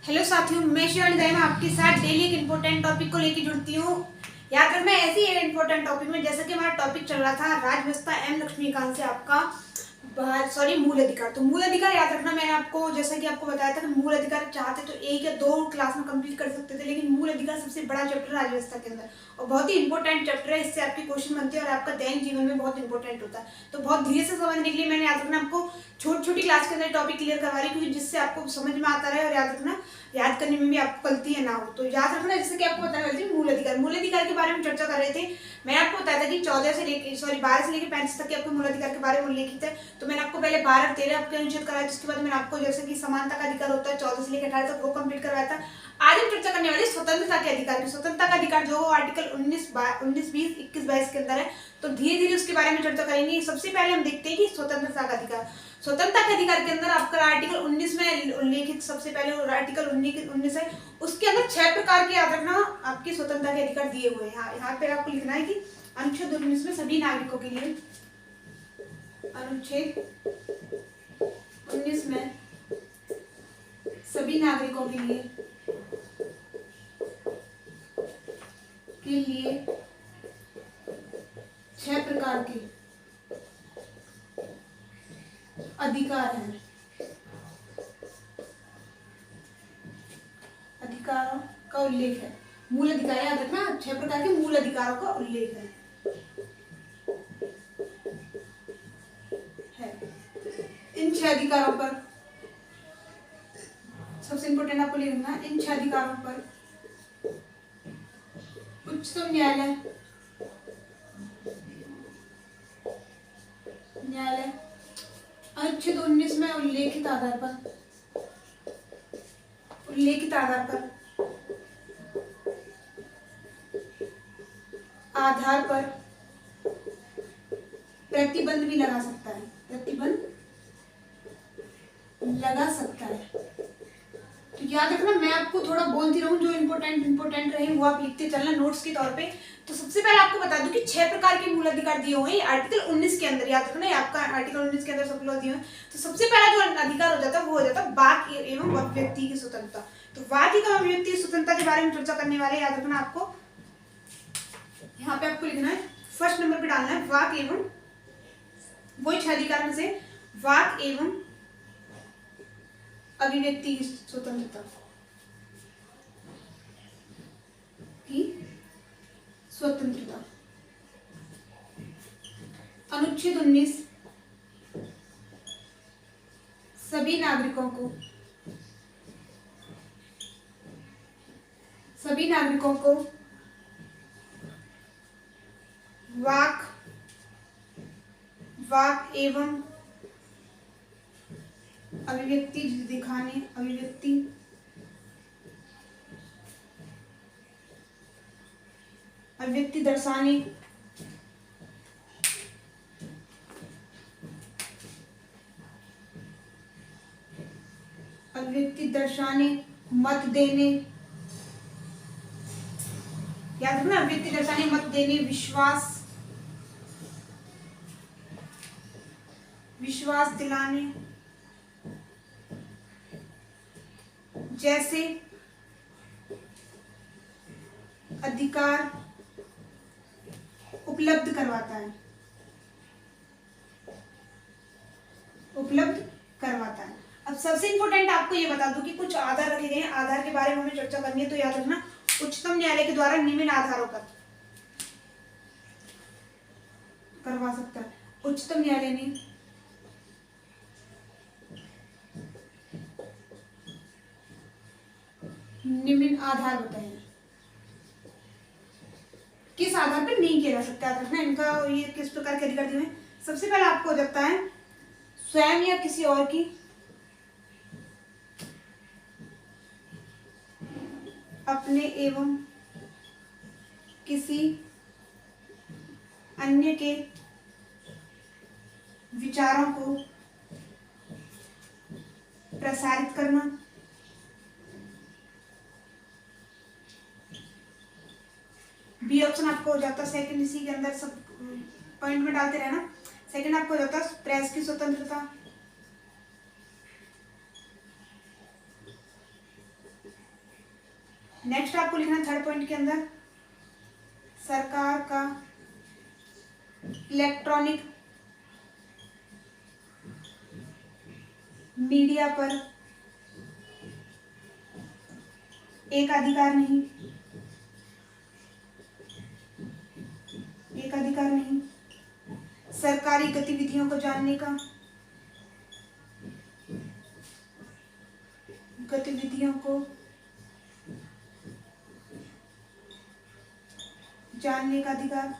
Hello साथियों, मैं शिवानी दाइमा आपके साथ डेली एक इम्पोर्टेंट टॉपिक को लेकर जुड़ती हूँ। याद रखना ऐसी एक इम्पोर्टेंट टॉपिक में, जैसा कि हमारा टॉपिक चल रहा था राजव्यवस्था एम लक्ष्मीकांत से आपका मूल अधिकार। तो मूल अधिकार याद रखना, मैंने आपको जैसा कि आपको बताया था कि मूल अधिकार चाहते तो एक या दो क्लास में कंप्लीट कर सकते थे, लेकिन मूल अधिकार सबसे बड़ा चैप्टर है राजव्यवस्था के अंदर और बहुत ही इंपॉर्टेंट चैप्टर है। इससे आपके क्वेश्चन बनते हैं और आपका दैनिक जीवन में बहुत इंपॉर्टेंट होता है। तो बहुत धीरे से समझने के लिए मैंने याद रखना आपको छोटी क्लास के अंदर टॉपिक क्लियर करवा रही हूँ, क्योंकि जिससे आपको समझ में आता रहे और याद रखना याद करने में भी आपको गलती है ना हो। तो याद रखना, जैसे कि आपको बताने वाली थी मूल अधिकार के बारे में चर्चा कर रहे थे। मैंने आपको बताया था कि 12 से लेकर 35 तक के आपको मूल अधिकार के बारे में उल्लेखित है। तो मैंने आपको पहले 12 13 आपके अनुच्छेद कराया, जिसके बाद मैंने आपको जैसे कि समानता का अधिकार होता है 14 से लेकर 18 तक वो कंप्लीट करवाया था। आज हम चर्चा करने वाले स्वतंत्रता के अधिकार की। स्वतंत्रता का अधिकार जो आर्टिकल 19 20 21 22 के अंदर है, तो धीरे धीरे उसके बारे में चर्चा करेंगे। सबसे पहले हम देखते हैं कि स्वतंत्रता का अधिकार। स्वतंत्रता के अधिकार के अंदर आपका आर्टिकल 19 में उल्लेखित सबसे पहले आर्टिकल 19 है, उसके अंदर 6 प्रकार के याद रखना आपकी स्वतंत्रता के अधिकार दिए हुए हैं। यहाँ पे आपको लिखना है कि अनुच्छेद 19 में सभी नागरिकों के लिए, अनुच्छेद 19 में सभी नागरिकों के लिए के 6 प्रकार के अधिकार हैं। अधिकारों का उल्लेख है। मूल अधिकार याद रखना, 6 प्रकार के मूल अधिकारों का उल्लेख है। इन 6 अधिकारों पर सबसे इंपोर्टेंट आपको लिखना है, इन 6 अधिकारों पर उच्चतम न्यायालय अनुच्छेद 19 में उल्लेखित आधार पर प्रतिबंध भी लगा सकता है। तो याद रखना, मैं आपको थोड़ा बोलती रहूं, जो इंपोर्टेंट रहे वो आप लिखते चलना नोट्स के तौर पे। तो सबसे पहले आपको बता दूं कि 6 प्रकार के मूल अधिकार दिए हुए हैं आर्टिकल 19 के अंदर। याद रखना, आपका आर्टिकल 19 के अंदर सब लोग दिए हुए। तो सबसे पहला जो अधिकार हो जाता है वो हो जाता है वाक एवं अभिव्यक्ति की स्वतंत्रता। तो वाक एवं अभिव्यक्ति की स्वतंत्रता के बारे में चर्चा करने वाले। याद रखना, आपको यहाँ पे आपको लिखना है, फर्स्ट नंबर पे डालना है वाक एवं, वही 6 अधिकार में से वाक एवं अभिव्यक्ति की स्वतंत्रता अनुच्छेद 19 सभी नागरिकों को वाक एवं अभिव्यक्ति दर्शाने मत देने, याद रखना, अभिव्यक्ति दर्शाने मत देने, विश्वास दिलाने जैसे अधिकार उपलब्ध करवाता है। अब सबसे इंपॉर्टेंट आपको ये बता दूं कि कुछ आधार रखे गए हैं, आधार के बारे में हमें चर्चा करनी है। तो याद रखना, उच्चतम न्यायालय के द्वारा निम्न आधारों पर करवा सकता है। उच्चतम न्यायालय ने निम्न आधार बताए, किस आधार पर नहीं किया जा सकता। याद रखना, इनका ये किस प्रकार के अधिकार दिए हैं। सबसे पहले आपको हो जाता है स्वयं या किसी और की अपने एवं किसी अन्य के विचारों को प्रसारित करना, बी ऑप्शन आपको हो जाता है सेकंड। इसी के अंदर सब पॉइंट में डालते रहना। सेकंड आपको हो जाता है प्रेस की स्वतंत्रता, नेक्स्ट आपको लिखना है थर्ड पॉइंट के अंदर, सरकार का इलेक्ट्रॉनिक मीडिया पर एक अधिकार नहीं, एक अधिकार नहीं, सरकारी गतिविधियों को जानने का, गतिविधियों को जानने का अधिकार।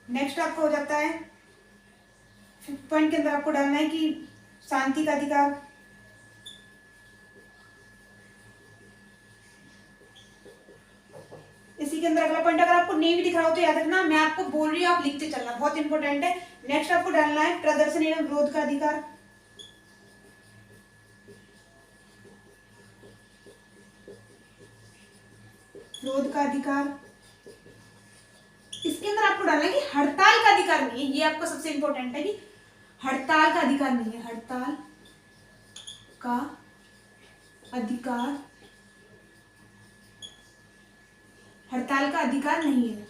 नेक्स्ट आपको हो जाता है फिफ्थ पॉइंट के अंदर आपको डालना है कि शांति का अधिकार, इसी के अंदर अगला पॉइंट अगर आपको नहीं भी दिख रहा हो तो याद रखना, मैं आपको बोल रही हूँ, आप लिखते चलना, बहुत इंपॉर्टेंट है। नेक्स्ट आपको डालना है प्रदर्शन एवं विरोध का अधिकार, विरोध का अधिकार। इसके अंदर आपको डालना है कि हड़ताल का अधिकार नहीं है, ये आपको सबसे इंपॉर्टेंट है कि हड़ताल का अधिकार नहीं है, हड़ताल का अधिकार, हड़ताल का अधिकार नहीं है,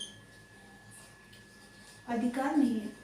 अधिकार नहीं है।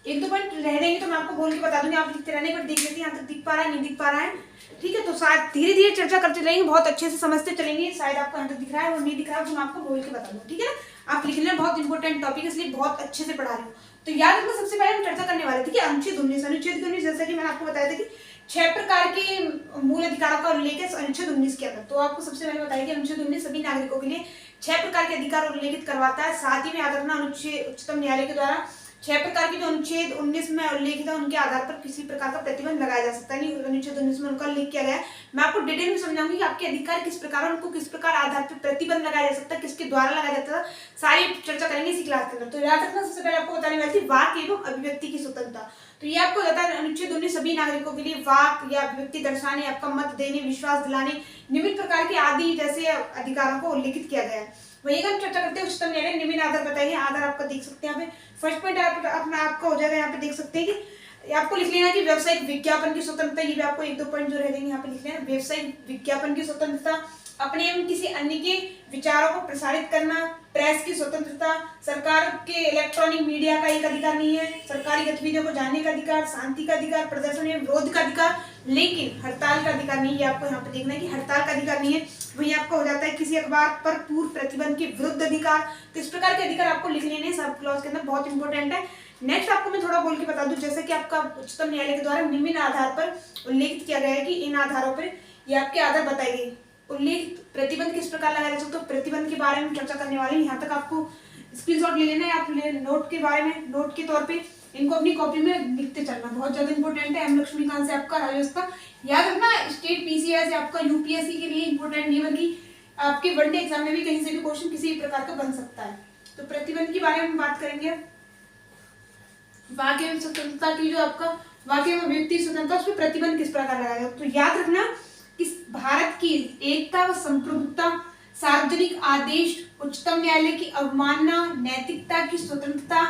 एक दो पॉइंट रह जाएंगे तो मैं आपको बोल के बता दूंगी, आप लिखते रहने, बट देख लेते हैं यहाँ तक दिख पा रहा है नहीं दिख पा रहा है, ठीक है। तो शायद धीरे धीरे चर्चा करते चलेंगे, बहुत अच्छे से समझते चलेंगे, शायद आपको यहाँ तक दिख रहा है और नहीं दिख रहा है तो मैं आपको बोल के बता दूँ, ठीक है ना। आप लिख लेना, बहुत इंपॉर्टेंट टॉपिक है इसलिए बहुत अच्छे से पढ़ा रही हूँ। तो याद रखना, सबसे पहले हम चर्चा करने वाले थे कि अनुच्छेद 19, अनुच्छेद 19 जैसा कि मैंने आपको बताया था कि 6 प्रकार के मूल अधिकारों का उल्लेख है अनुच्छेद 19 के अंदर। तो आपको सबसे पहले बताया कि अनुच्छेद 19 सभी नागरिकों के लिए 6 प्रकार के अधिकार उल्लेखित करवाता है। साथ ही में याद रखना, अनुच्छेद उच्चतम न्यायालय के द्वारा 6 प्रकार के जो अनुच्छेद 19 में उल्लेखित है उनके आधार पर किसी प्रकार का प्रतिबंध लगाया जा सकता है, नहीं अनुच्छेद 19 में उनका उल्लेख किया गया है। मैं आपको डिटेल में समझाऊंगी कि आपके अधिकार किस प्रकार, उनको किस प्रकार आधार पर प्रतिबंध लगाया जा सकता है, किसके द्वारा लगाया जाता है, सारी चर्चा करेंगे इसी क्लास के अंदर। तो याद रखना, सबसे पहले आपको बताने वाली थी वाक एवं अभिव्यक्ति की स्वतंत्रता। तो ये आपको बताता है अनुच्छेद 19 सभी नागरिकों के लिए वाक या अभिव्यक्ति दर्शाने, आपका मत देने, विश्वास दिलाने, निम्न प्रकार के आदि जैसे अधिकारों को उल्लेखित किया गया है। वही हम चर्चा करते हैं उच्चतम न्यायालय निम्न आधार बताइए, आधार आपका देख सकते हैं यहाँ पे फर्स्ट पॉइंट अपना आपका हो जाएगा, यहाँ पे देख सकते हैं कि आपको लिख लेना कि व्यावसायिक विज्ञापन की स्वतंत्रता, ये भी आपको एक दो पॉइंट जो रह जाएंगे यहाँ पे लिख लेना। व्यावसायिक विज्ञापन की स्वतंत्रता, अपने एवं किसी अन्य के विचारों को प्रसारित करना, प्रेस की स्वतंत्रता, सरकार के इलेक्ट्रॉनिक मीडिया का एक अधिकार नहीं है, सरकारी गतिविधियों को जानने का अधिकार, शांति का अधिकार, प्रदर्शन एवं विरोध का अधिकार, लेकिन हड़ताल का अधिकार नहीं है। आपको यहाँ पे देखना है कि हड़ताल का अधिकार नहीं है। वही आपको हो जाता है किसी अखबार पर पूर्व प्रतिबंध के विरुद्ध अधिकार। तो इस प्रकार के अधिकार आपको लिख लेने सब क्लॉज के अंदर, बहुत इंपॉर्टेंट है। नेक्स्ट आपको मैं थोड़ा बोल के बता दूं, जैसे कि आपका उच्चतम न्यायालय के द्वारा निम्न आधार पर उल्लेखित किया गया है कि इन आधारों पर ये आपके आधार बताए गए, उल्लेख प्रतिबंध किस प्रकार लगाया जा सकता है, तो प्रतिबंध के बारे में चर्चा करने वाले हैं। यहाँ तक आपको स्क्रीनशॉट ले लेना है, आप नोट के बारे में, नोट के तौर पे इनको अपनी कॉपी में लिखते चलना, बहुत ज्यादा इंपॉर्टेंट है। एम लक्ष्मीकांत से आपका राजस्थान याद रखना, स्टेट पीसीएस आपका यूपीएससी के लिए इंपॉर्टेंट नहीं, बल्कि आपके वनडे एग्जाम में भी कहीं से भी क्वेश्चन किसी भी प्रकार का बन सकता है। तो प्रतिबंध के बारे में बात करेंगे। वाक्य एवं स्वतंत्रता की जो आपका वाक्य एवं व्यक्ति स्वतंत्रता, उस पर प्रतिबंध किस प्रकार लगाया जाए, तो याद रखना कि भारत की एकता व संप्रभुता, सार्वजनिक आदेश, उच्चतम न्यायालय की अवमानना, नैतिकता की स्वतंत्रता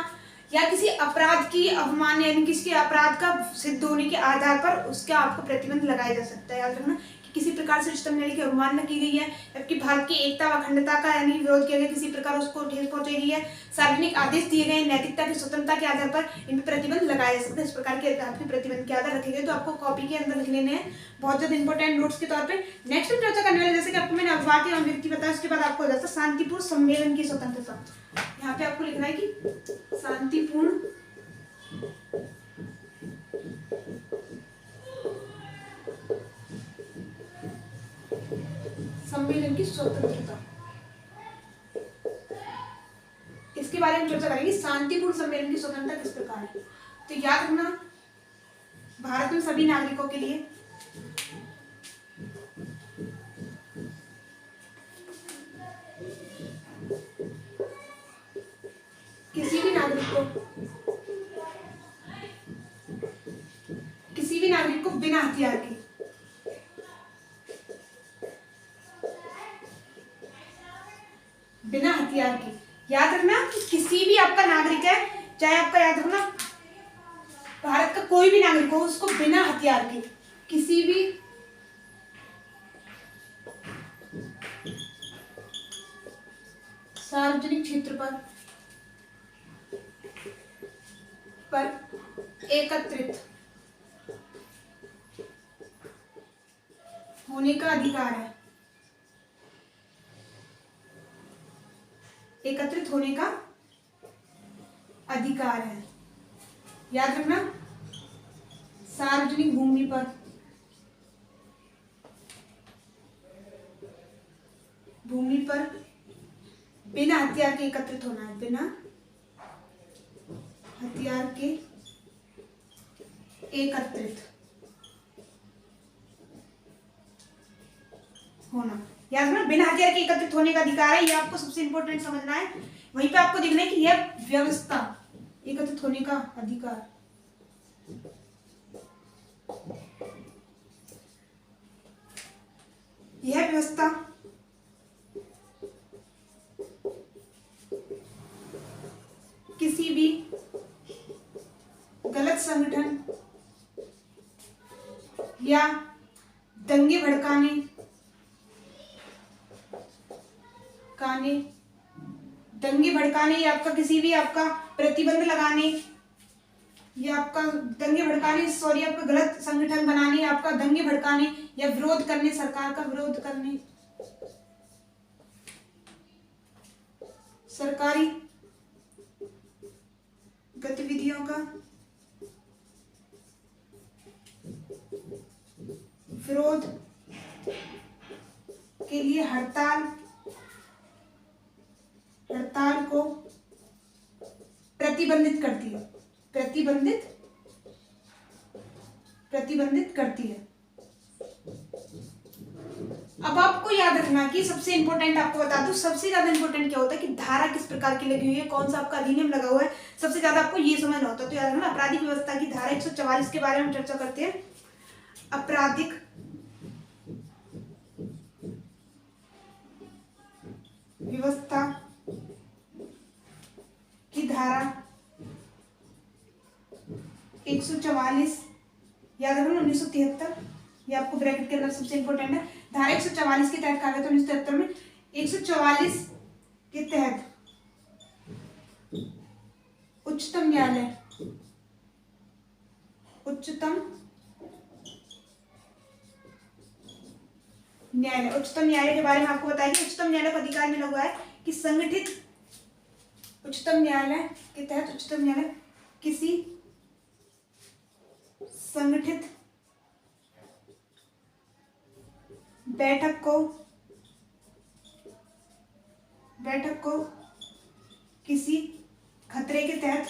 या किसी अपराध की अवमानना यानी किसी अपराध का सिद्ध होने के आधार पर उसका आपको प्रतिबंध लगाया जा सकता है। याद रखना कि किसी प्रकार से उच्चतम न्यायालय की अवमानना की गई है, जबकि भारत की एकता व अखंडता का यानी विरोध किया गया, किसी प्रकार उसको ठेस पहुंचाई गई है, सार्वजनिक आदेश दिए गए, नैतिकता की स्वतंत्रता के आधार पर इन पर प्रतिबंध लगाया जा सकता है। इस प्रकार के आधार पर प्रतिबंध के आधार रखे गए, तो आपको कॉपी के अंदर लिख लेने हैं, बहुत ज्यादा इंपॉर्टेंट नोट्स के तौर पे। नेक्स्ट हम चर्चा करने वाले, जैसे कि आपको मैंने वाक्य एवं व्यक्ति बताया, उसके बाद आपको हो जाता है शांतिपूर्ण सम्मेलन की स्वतंत्रता। यहाँ पे आपको लिखना है कि शांतिपूर्ण सम्मेलन की स्वतंत्रता, इसके बारे में चर्चा करेंगे। शांतिपूर्ण सम्मेलन की स्वतंत्रता किस प्रकार है, तो याद रखना भारत में सभी नागरिकों के लिए किसी भी नागरिक को बिना हथियार के याद रखना कि किसी भी आपका नागरिक है, चाहे आपका याद रखना भारत का कोई भी नागरिक हो, उसको बिना हथियार के, किसी भी सार्वजनिक क्षेत्र पर एकत्रित होने का अधिकार है। एकत्रित होने का अधिकार है। याद रखना, सार्वजनिक भूमि पर बिना हथियार के एकत्रित होना है। बिना हथियार के एकत्रित होना। याद रखना, बिना हथियार के एकत्रित होने का अधिकार है। ये आपको सबसे इंपॉर्टेंट समझना है। वहीं पे आपको दिखना है कि यह व्यवस्था, एकत्रित होने का अधिकार, यह व्यवस्था किसी भी गलत संगठन या दंगे भड़काने या आपका किसी भी आपका प्रतिबंध लगाने या आपका दंगे भड़काने, सॉरी, आपका गलत संगठन बनाने, आपका दंगे भड़काने या विरोध करने, सरकार का विरोध करने, सरकारी गतिविधियों का विरोध के लिए हड़ताल को प्रतिबंधित करती है। अब आपको याद रखना कि सबसे इंपॉर्टेंट आपको बता दूं, सबसे ज्यादा इंपॉर्टेंट क्या होता है कि धारा किस प्रकार की लगी हुई है, कौन सा आपका अधिनियम लगा हुआ है, सबसे ज्यादा आपको ये समझना होता है। तो याद रखना, आपराधिक व्यवस्था की धारा 144 के बारे में चर्चा करते हैं। आपराधिक व्यवस्था की धारा 144, याद रखना 1973, ये आपको ब्रैकेट के अंदर सबसे इंपॉर्टेंट है। धारा 144 के तहत कहा गया था 1973 में। 144 के तहत उच्चतम न्यायालय के बारे में आपको बताया कि उच्चतम न्यायालय का अधिकार मिला हुआ है कि संगठित, उच्चतम न्यायालय के तहत उच्चतम न्यायालय किसी संगठित बैठक को किसी खतरे के तहत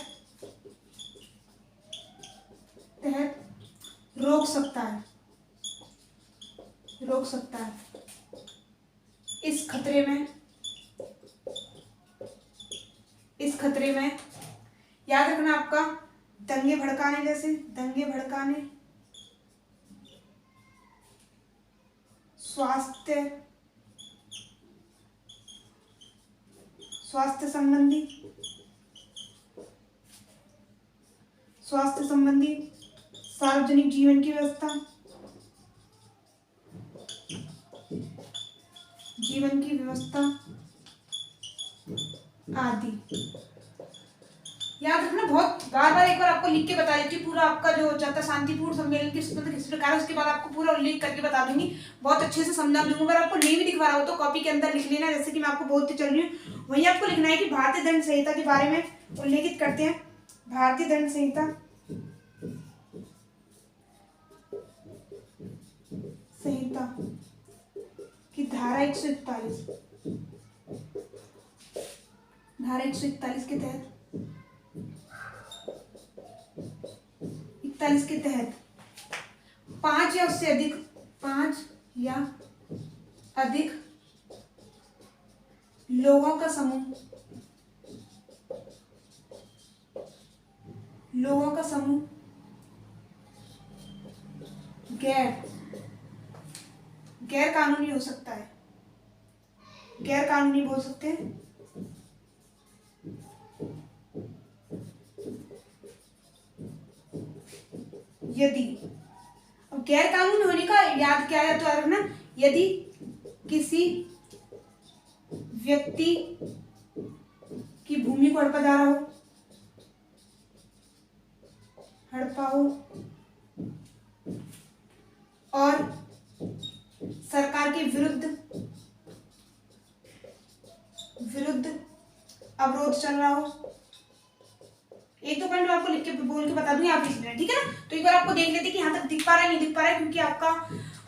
रोक सकता है। इस खतरे में याद रखना, आपका दंगे भड़काने, स्वास्थ्य संबंधी, सार्वजनिक जीवन की व्यवस्था, आदि। याद रखना, बहुत बार एक बार आपको लिख के बता देती हूँ। पूरा आपका जो जाता है शांतिपूर्ण सम्मेलन किस प्रकार है, उसके बाद आपको पूरा उल्लेख करके बता दूंगी, बहुत अच्छे से समझा दूंगा। अगर आपको नहीं भी दिखवा रहा हो तो कॉपी के अंदर लिख लेना, जैसे कि मैं आपको बोलते चल रही हूँ। वहीं आपको लिखना है कि भारतीय दंड संहिता के बारे में उल्लेखित करते हैं। भारतीय दंड संहिता की धारा 141 के तहत 41 के तहत 5 या अधिक लोगों का समूह गैर कानूनी हो सकता है, गैर कानूनी बोल सकते हैं, यदि, अब गैर कानूनी होने का याद क्या है, तो याद रखना, यदि किसी व्यक्ति भूमि को हड़पा जा रहा हो, और सरकार के विरुद्ध अवरोध चल रहा हो। एक दो पॉइंट आपको लिख के बोल के बता दूंगी, आप लिख लेना, ठीक है ना। तो एक बार आपको देख लेते कि यहाँ तक दिख पा रहा है नहीं दिख पा रहा है, क्योंकि आपका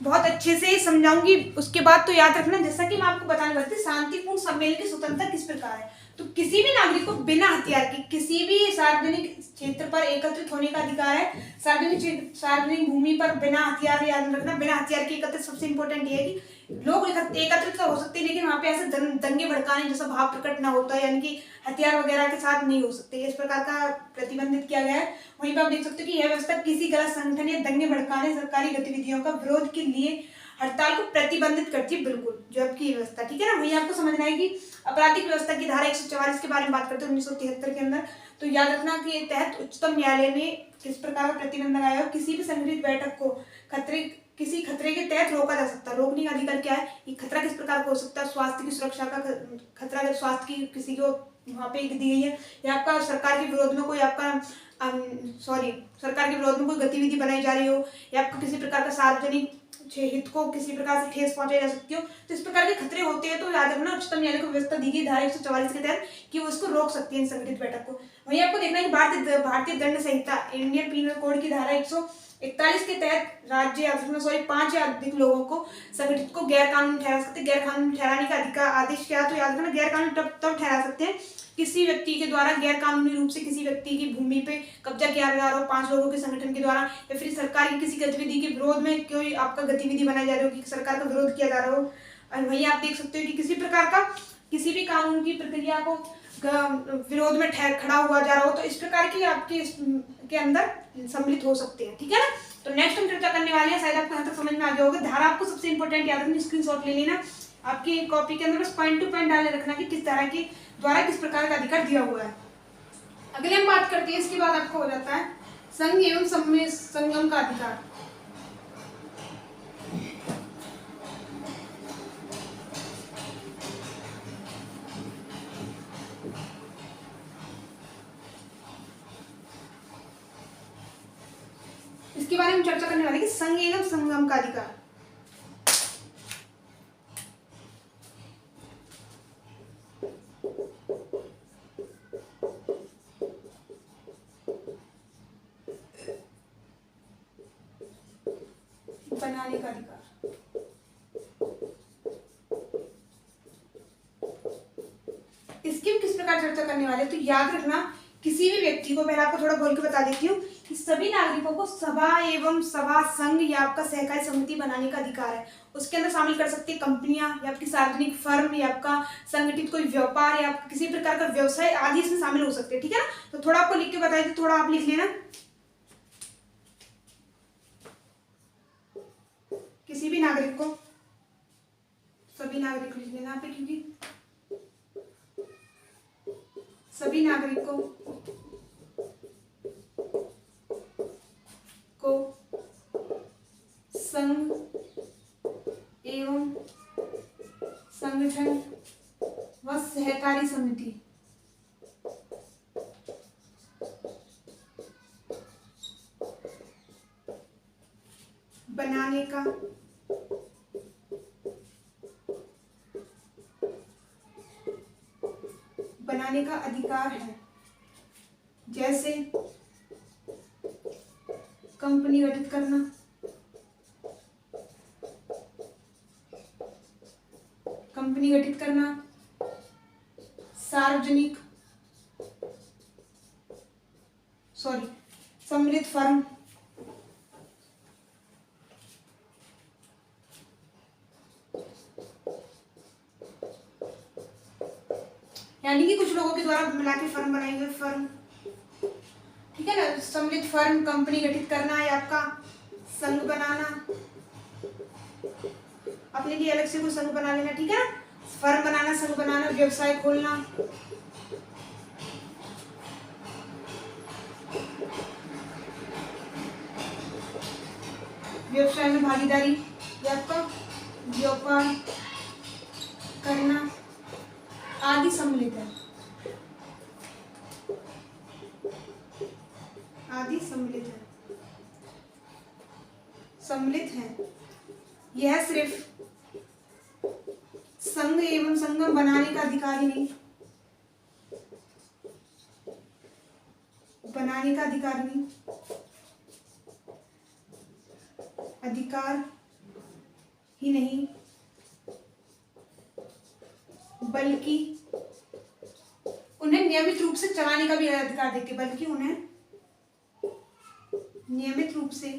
बहुत अच्छे से समझाऊंगी उसके बाद। तो याद रखना, जैसा कि मैं आपको बताने वाली थी, शांतिपूर्ण सम्मेलन की स्वतंत्रता किस प्रकार है। तो किसी भी नागरिक को बिना हथियार के किसी भी सार्वजनिक क्षेत्र पर एकत्रित होने का अधिकार है। सार्वजनिक भूमि पर बिना हथियार, याद रखना, बिना हथियार के एकत्रित। सबसे इंपॉर्टेंट ये है कि लोग एकत्रित तो हो सकते हैं, लेकिन वहां पे ऐसे दंगे भड़काने जैसा भाव प्रकट ना होता है, यानी कि हथियार वगैरह के साथ नहीं हो सकते, इस प्रकार का प्रतिबंधित किया गया है। वहीं पर आप देख सकते हो कि यह व्यवस्था किसी गलत संगठन या दंगे भड़काने, सरकारी गतिविधियों का विरोध के लिए हड़ताल को प्रतिबंधित करती है, बिल्कुल जो आपकी व्यवस्था, ठीक है ना। वही आपको समझना है कि आपराधिक व्यवस्था की धारा 144 के बारे में बात करते हैं 1973 के अंदर। तो याद रखना कि तहत उच्चतम न्यायालय ने किस प्रकार का प्रतिबंध लगाया है। किसी भी संगठित बैठक को किसी खतरे के तहत रोका जा सकता है। रोकने का अधिकार क्या है, ये खतरा किस प्रकार का हो सकता है, स्वास्थ्य की सुरक्षा का खतरा, अगर स्वास्थ्य की किसी को वहाँ पे दी गई है, या आपका सरकार के विरोध में कोई सरकार के विरोध में कोई गतिविधि बनाई जा रही हो, या आपको किसी प्रकार का सार्वजनिक हित को किसी प्रकार से ठेस पहुंचाई जा सकती हो, तो इस प्रकार के खतरे होते हैं। तो याद रखना, उच्चतम न्यायालय को व्यवस्था दी गई धारा 144 के तहत कि वो इसको रोक सकती है, इन संगठित बैठक को। वहीं आपको देखना है कि भारतीय दंड संहिता, इंडियन पीनल कोड की धारा 141 के तहत राज्य 5 या अधिक लोगों को संगठित को गैर कानूनी ठहरा सकते हैं। गैर कानूनी ठहराने का अधिकार आदेश क्या है, तो याद रखना, गैर कानूनी तब ठहरा सकते हैं किसी व्यक्ति के द्वारा गैर कानूनी रूप से किसी व्यक्ति की भूमि पे कब्जा किया जा रहा हो 5 लोगों के संगठन के द्वारा, या फिर सरकार की किसी गतिविधि के विरोध में कोई आपका गतिविधि बनाई जा रही हो, कि सरकार का विरोध किया जा रहा हो। और वहीं आप देख सकते हो कि किसी प्रकार का किसी भी कानून की प्रक्रिया को विरोध में खड़ा हुआ जा रहा हो, तो इस प्रकार की आपके के अंदर सम्मिलित हो सकते हैं, ठीक है ना। तो नेक्स्ट हम चर्चा करने वाले हैं, शायद आपको यहाँ तक समझ में आ गया होगा। धारा आपको सबसे इंपॉर्टेंट याद रखनी, स्क्रीनशॉट ले लेना, आपकी कॉपी के अंदर बस पॉइंट टू पॉइंट डाले रखना कि किस धारा के द्वारा किस प्रकार का अधिकार दिया हुआ है। अगले हम बात करते हैं, इसके बाद आपको हो जाता है संघ एवं संगम का अधिकार। इसके बारे में चर्चा करने वाले कि संघ एवं संगम का अधिकार। बनाने का अधिकार, इसकी भी किस प्रकार चर्चा करने वाले, तो याद रखना, किसी भी व्यक्ति को, पहले आपको थोड़ा बोल के बता देती हूँ कि सभी नागरिकों को सभा एवं सभा संघ या आपका सहकारी समिति बनाने का अधिकार है। उसके अंदर शामिल कर सकते हैं कंपनियां, या आपकी सार्वजनिक फर्म, या आपका संगठित कोई व्यापार, या किसी प्रकार का व्यवसाय आदि इसमें शामिल हो सकते हैं, ठीक है ना। तो थोड़ा आपको लिख के बताई थी, थोड़ा आप लिख लेना, किसी भी नागरिक को, सभी नागरिक लिख लेना पे, क्योंकि सभी नागरिक को संघ एवं संगठन व सहकारी समिति बनाने का अधिकार है। जैसे कंपनी गठित करना, सम्मिलित फर्म, यानी कि कुछ लोगों के द्वारा मिला के फर्म बनाई हुई फर्म, ठीक है ना। सम्मिलित फर्म, कंपनी गठित करना, या आपका संघ बनाना, अपने लिए अलग से कोई संघ बना लेना, ठीक है ना। फर्म बनाना, संघ बनाना, व्यवसाय खोलना, व्यवसाय में भागीदारी, या आपका व्यापार करना आदि सम्मिलित है। आदि सम्मिलित है, सम्मिलित है। यह सिर्फ संघ एवं संगम बनाने का अधिकार ही नहीं, बनाने का अधिकार नहीं, अधिकार ही नहीं, बल्कि उन्हें नियमित रूप से चलाने का भी अधिकार देती है, बल्कि उन्हें नियमित रूप से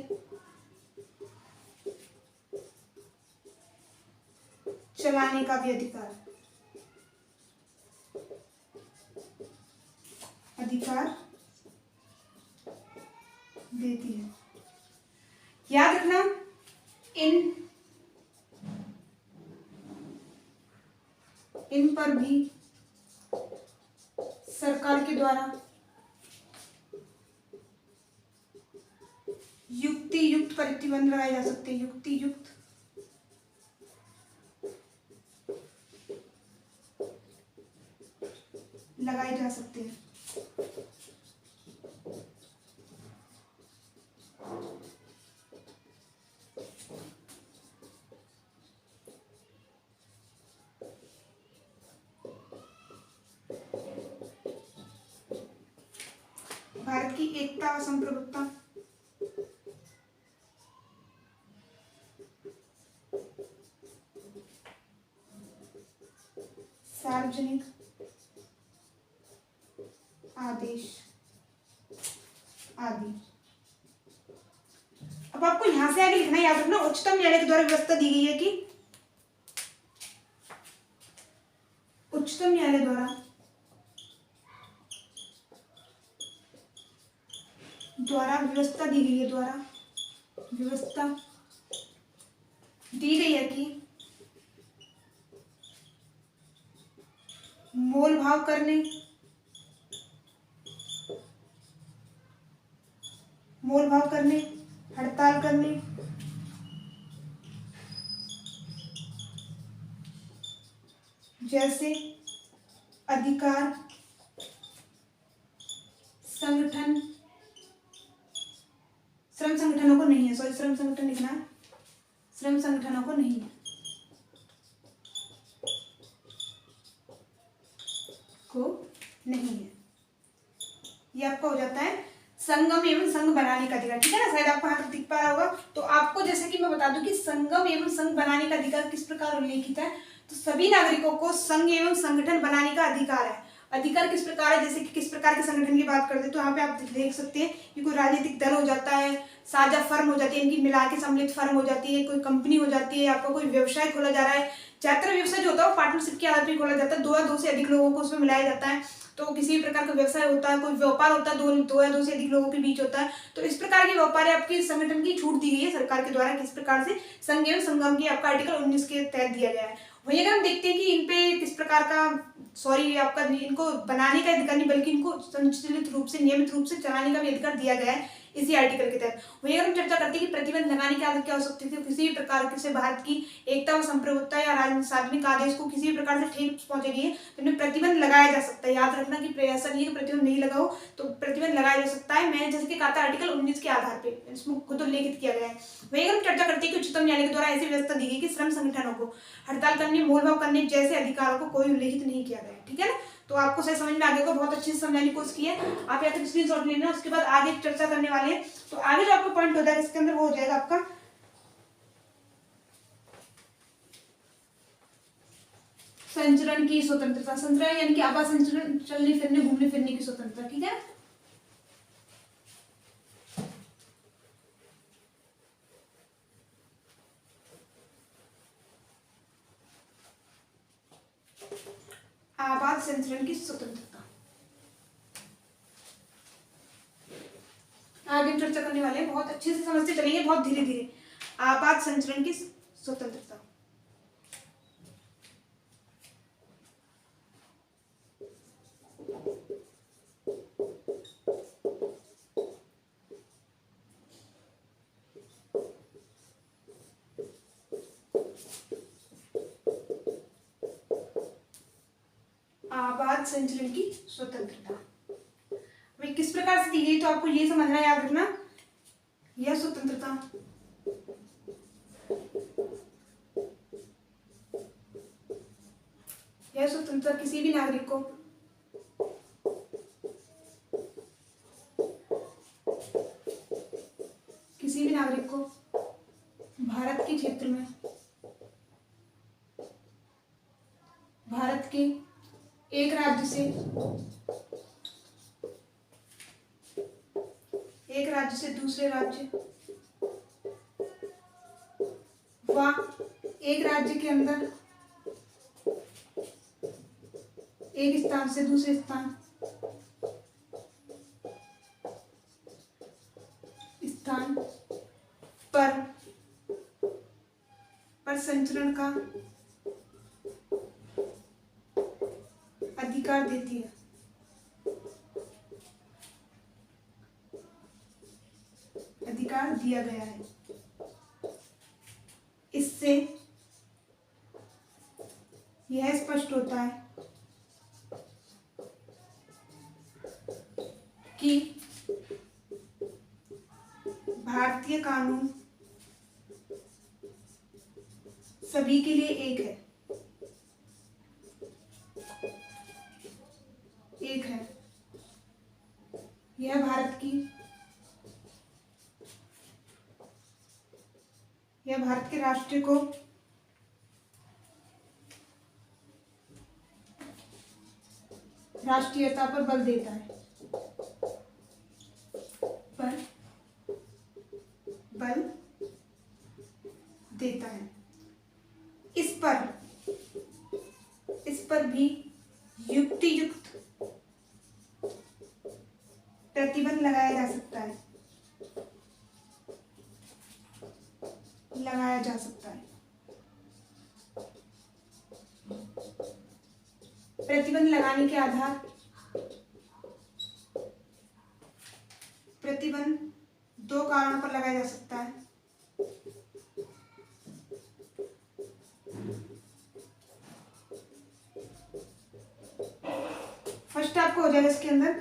चलाने का भी अधिकार देती है। याद रखना, इन पर भी सरकार के द्वारा युक्ति युक्त प्रतिबंध लगाए जा सकते हैं, युक्ति युक्त लगाए जा सकते हैं। भारत की एकता व संप्रभुता, सार्वजनिक आदेश आदि। अब आपको यहां से आगे लिखना, याद रखना, उच्चतम न्यायालय के द्वारा व्यवस्था दी गई है कि उच्चतम न्यायालय द्वारा व्यवस्था दी गई है, द्वारा व्यवस्था दी गई है कि मोल भाव करने, हड़ताल करने, जैसे अधिकार संगठन, श्रम संगठनों को नहीं है, सॉरी श्रम संगठन लिखना, श्रम संगठनों को नहीं है, ये आपका हो जाता है संगम एवं संघ बनाने का अधिकार। ठीक है ना, शायद आपको यहाँ तक दिख पा रहा होगा। तो आपको जैसे कि मैं बता दूं कि संगम एवं संघ बनाने का अधिकार किस प्रकार उल्लेखित है, तो सभी नागरिकों को संघ एवं संगठन बनाने का अधिकार है। अधिकार किस प्रकार है, जैसे कि किस प्रकार के संगठन की बात करते हैं, तो यहाँ पे आप देख सकते हैं कि कोई राजनीतिक दल हो जाता है, साझा फर्म हो जाती है, इनकी मिला के सम्मिलित फर्म हो जाती है, कोई कंपनी हो जाती है, आपका कोई व्यवसाय खोला जा रहा है। ज्यादातर व्यवसाय जो होता है वो पार्टनरशिप के आधार पर खोला जाता है, 2 या 2 से अधिक लोगों को उसमें मिलाया जाता है। तो किसी भी प्रकार का व्यवसाय होता है, कोई व्यापार होता है, 2 या 2 से अधिक लोगों के बीच होता है। तो इस प्रकार के व्यापार आपके संगठन की छूट दी गई है सरकार के द्वारा, किस प्रकार से संघ एवं संगम की आपका आर्टिकल 19 के तहत दिया गया है। वही अगर हम देखते हैं कि इन पे किस प्रकार का आपका इनको बनाने का अधिकार नहीं, बल्कि इनको संचालित रूप से, नियमित रूप से चलाने का भी अधिकार दिया गया है इसी आर्टिकल के तहत। वही अगर हम चर्चा करते हैं कि प्रतिबंध लगाने के आदत क्या हो सकती थी, किसी भी प्रकार से भारत की एकता व संप्रभुता या सार्वजनिक आदेश को किसी भी प्रकार से ठेस पहुंचेगी तो इन्हें प्रतिबंध लगाया जा सकता है। याद रखना कि ऐसा नहीं है कि प्रतिबंध नहीं लगाओ, तो प्रतिबंध लगाया जा सकता है। मैंने जैसे कि कहा था आर्टिकल 19 के आधार पर इसमें खुद उल्लेखित किया गया है। वही अगर हम चर्चा करते हैं कि उच्चतम न्यायालय के द्वारा ऐसी व्यवस्था दी गई कि श्रम संगठनों को हड़ताल करने, मोलभाव करने जैसे अधिकारों को कोई उल्लेखित नहीं किया गया। ठीक है ना, तो आपको सही समझ में आ गया होगा, बहुत अच्छे से समझाने की कोशिश की है। आप यहाँ तक स्क्रीनशॉट लेना, उसके बाद आगे चर्चा करने वाले हैं। तो आगे जो आपका पॉइंट होता है इसके अंदर वो हो जाएगा आपका संचरण की स्वतंत्रता, संचरण यानी कि आवास संचरण, चलने फिरने, घूमने फिरने की स्वतंत्रता। ठीक है, आवास संचरण की स्वतंत्रता आगे चर्चा करने वाले हैं, बहुत अच्छे से समझते चलेंगे, बहुत धीरे धीरे। आपात संचरण की स्वतंत्रता, आपात संचरण की स्वतंत्रता किस प्रकार प्रकार से दी गई, तो आपको ये समझना, याद रखना, यह स्वतंत्रता किसी भी नागरिक को भारत के क्षेत्र में, भारत के एक राज्य से दूसरे राज्य व एक राज्य के अंदर एक स्थान से दूसरे स्थान पर संचरण का अधिकार देती है। अधिकार दिया गया है। इससे यह स्पष्ट होता है कि भारतीय कानून सभी के लिए एक है। यह भारत के राष्ट्र को राष्ट्रीयता पर बल देता है। इस पर भी युक्त प्रतिबंध लगाया जा सकता है। प्रतिबंध लगाने के आधार, प्रतिबंध दो कारणों पर लगाया जा सकता है। फर्स्ट आपको हो जाएगा इसके अंदर,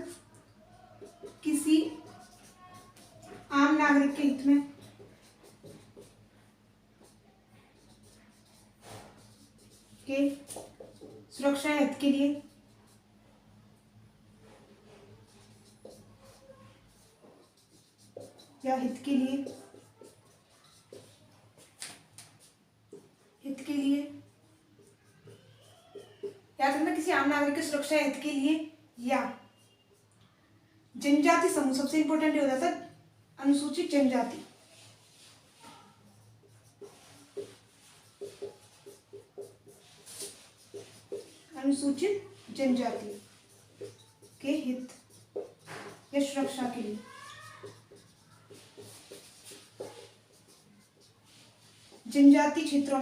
किसी आम नागरिक के हित में के सुरक्षा हित के लिए याद रखना, किसी आम नागरिक की सुरक्षा हित के लिए या जनजाति समूह, सबसे इंपॉर्टेंट हो जाता है अनुसूचित जनजाति, के हित या सुरक्षा के लिए। जनजाति क्षेत्रों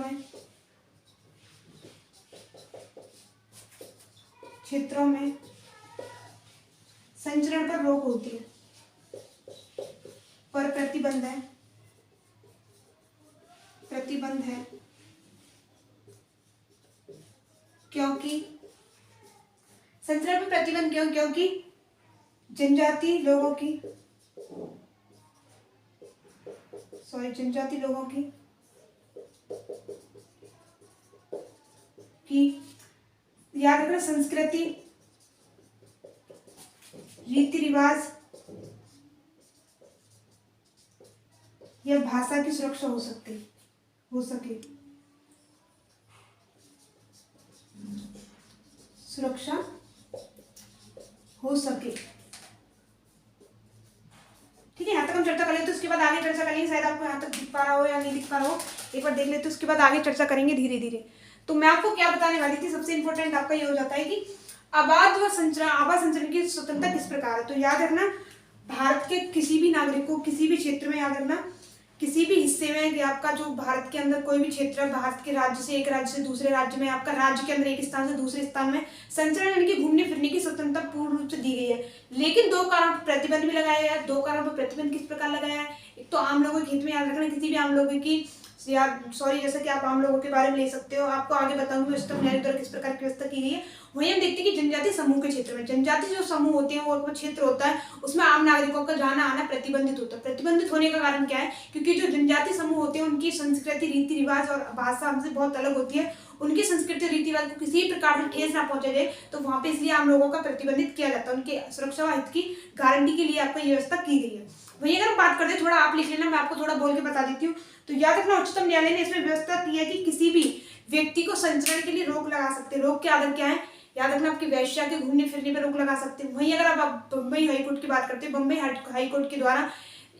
में संचरण पर रोक होती है, पर प्रतिबंध है क्योंकि संचरण पर प्रतिबंध क्योंकि जनजाति लोगों की याद रखना, संस्कृति, रीति रिवाज या भाषा की सुरक्षा हो सके। ठीक है, यहाँ तक हम चर्चा कर लेते, उसके बाद आगे चर्चा करेंगे। शायद आपको यहाँ तक दिख पा रहा हो या नहीं दिख पा रहा हो, एक बार देख लेते, उसके बाद आगे चर्चा करेंगे धीरे धीरे। तो मैं आपको क्या बताने वाली थी, सबसे इंपॉर्टेंट आपका ये हो जाता है कि आवास संचरण की स्वतंत्रता किस प्रकार है। तो याद रखना, भारत के किसी भी नागरिक को किसी भी क्षेत्र में, याद रखना, किसी भी हिस्से में आपका जो भारत के अंदर कोई भी क्षेत्र है, भारत के राज्य से एक राज्य से दूसरे राज्य में, आपका राज्य के अंदर एक स्थान से दूसरे स्थान में संचरण यानी कि घूमने फिरने की स्वतंत्रता पूर्ण रूप से दी गई है। लेकिन दो कारण पर प्रतिबंध भी लगाया है। दो कारण पर प्रतिबंध किस प्रकार लगाया है, एक तो आम लोगों के हित में, याद रखना, किसी भी आम लोगों की या सॉरी जैसे कि आप आम लोगों के बारे में ले सकते हो। आपको आगे बताऊंगी उच्चतम न्यायालय द्वारा किस प्रकार की व्यवस्था की गई है। वहीं हम देखते हैं कि जनजाति समूह के क्षेत्र में, जनजाति जो समूह होते हैं वो क्षेत्र होता है, उसमें आम नागरिकों का जाना आना प्रतिबंधित होता है। प्रतिबंधित होने का कारण क्या है? क्योंकि जो जनजाति समूह होते हैं उनकी संस्कृति, रीति रिवाज और भाषा हमसे बहुत अलग होती है। उनकी संस्कृति रीति रिवाज को किसी प्रकार से ठेस ना पहुंचा जाए, तो वहां पे इसलिए आम लोगों का प्रतिबंधित किया जाता है। उनके सुरक्षा व हित की गारंटी के लिए आपको ये व्यवस्था की गई है। वही अगर हम बात करते हैं, थोड़ा आप लिख लेना, मैं आपको थोड़ा बोल के बता देती हूँ। तो याद रखना, उच्चतम न्यायालय ने इसमें व्यवस्था की है कि किसी भी व्यक्ति को संचरण के लिए रोक लगा सकते हैं। रोक के आधार क्या है? याद रखना, आपकी वैश्या के घूमने फिरने पर रोक लगा सकते हैं। वहीं अगर आप बम्बई हाईकोर्ट की बात करते हैं, बम्बई हाईकोर्ट के द्वारा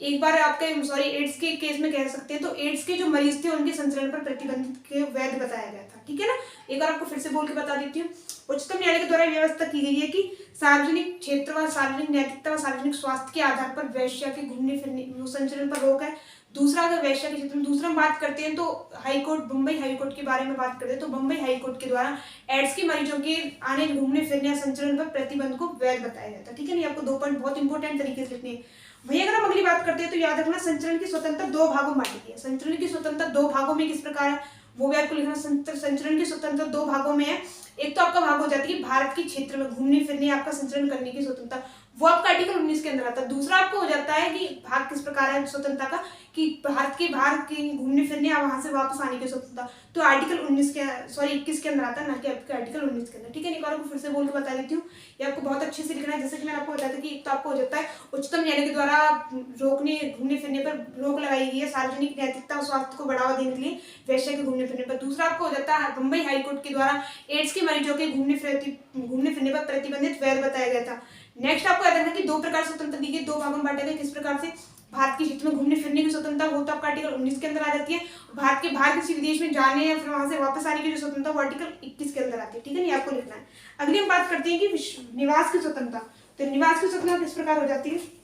एक बार आपके एड्स के केस में कह सकते हैं, तो एड्स के जो मरीज थे उनके संचरण पर प्रतिबंधित के वैध बताया गया था। ठीक है ना? एक बार आपको फिर से बोल के बता देती हूँ। उच्चतम न्यायालय के द्वारा व्यवस्था की गई है कि सार्वजनिक क्षेत्र व सार्वजनिक नैतिकता व सार्वजनिक स्वास्थ्य के आधार पर वैश्या के घूमने फिरने संचरण पर रोक है। दूसरा, अगर वैश्या के क्षेत्र में दूसरा हम बात करते हैं, तो हाईकोर्ट, बम्बई हाईकोर्ट के बारे में बात करते हैं, तो बम्बई हाईकोर्ट के द्वारा एड्स के मरीजों के आने, घूमने फिरने, संचरण पर प्रतिबंध को वैध बताया जाता है। ठीक है ना? आपको 2 पॉइंट बहुत इंपॉर्टेंट तरीके से लिखने हैं। वही अगर हम अगली बात करते हैं, तो याद रखना, संचरण की स्वतंत्रता 2 भागों में बांटी गई है। संचरण की स्वतंत्रता 2 भागों में किस प्रकार है वो भी आपको लिखना। संचरण की स्वतंत्रता 2 भागों में है। एक तो आपका भाग हो जाती है भारत के क्षेत्र में घूमने फिरने, आपका संचरण करने की स्वतंत्रता, वो आपका आर्टिकल 19 के अंदर आता है। दूसरा आपको हो जाता है कि भाग किस प्रकार है स्वतंत्रता का, कि भारत के बाहर के घूमने फिरने या वहां से वापस आने की स्वतंत्रता, तो आर्टिकल 19 के 21 के अंदर आता है, ना कि आपके आर्टिकल 19 के अंदर। ठीक है? एक बार आपको फिर से बोल के बता देती हूँ, ये आपको बहुत अच्छे से लिखना है। जैसे कि मैंने आपको बताया था कि एक तो आपको हो जाता है उच्चतम न्यायालय के द्वारा रोकने, घूमने फिरने पर रोक लगाई गई है सार्वजनिक नैतिकता और स्वास्थ्य को बढ़ावा देने के लिए वैश्य के घूमने फिरने पर। दूसरा आपको हो जाता है बम्बई हाईकोर्ट के द्वारा एड्स के मरीजों के घूमने फिरने पर प्रतिबंधित वैध बताया गया था। नेक्स्ट आपको याद रखना कि 2 प्रकार स्वतंत्रता दी गई, 2 भागों में बांटा गया। किस प्रकार से? भारत के क्षेत्र में घूमने फिरने की स्वतंत्रता, वो तो आपका आर्टिकल 19 के अंदर आ जाती है। भारत के बाहर किसी विदेश में जाने या फिर वहां से वापस आने की जो स्वतंत्रता, वो आर्टिकल 21 के अंदर आती है। ठीक है? नहीं, आपको लिखना है। अगली हम बात करते हैं कि निवास की स्वतंत्रता। तो निवास की स्वतंत्रता किस प्रकार हो जाती है?